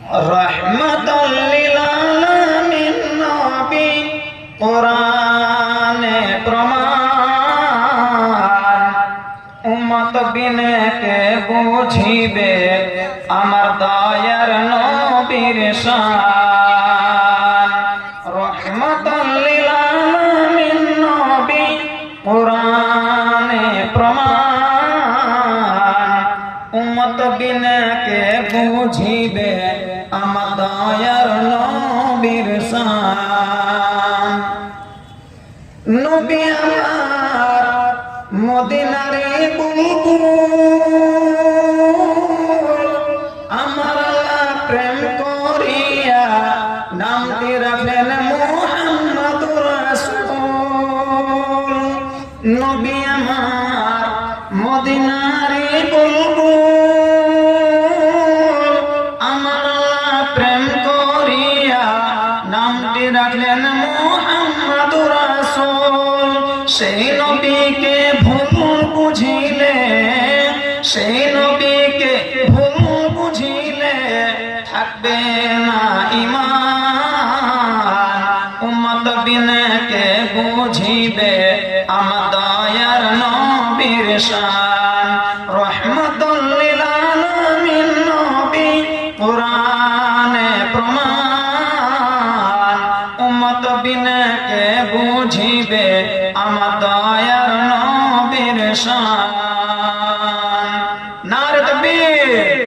রাহমাতাল লিল আলামিন নবী কোরআনে প্রমাণ উম্মত বিনে কে বুঝিবে আমার দয়ার নবীর শান রাহমাতাল লিল আলামিন নবী কোরআনে প্রমাণ উম্মত বিনে কে বুঝিবে আমার দয়ার নবীর শান নবী আমার মদিনারে বুলবুল আমার প্রেম করিয়া নামটি রাখলেন মুহাম্মদুর রাসূল নবী আমার মদিনারে বুলবুল আমার প্রেম করিয়া নামটি রাখলেন মুহাম্মদুর রাসূল সেই নবীকে ভুল বুঝিলে সেই নবীকে ভুল বুঝিলে থাকবে না ঈমান উম্মত বিনে কে বুঝিবে আমার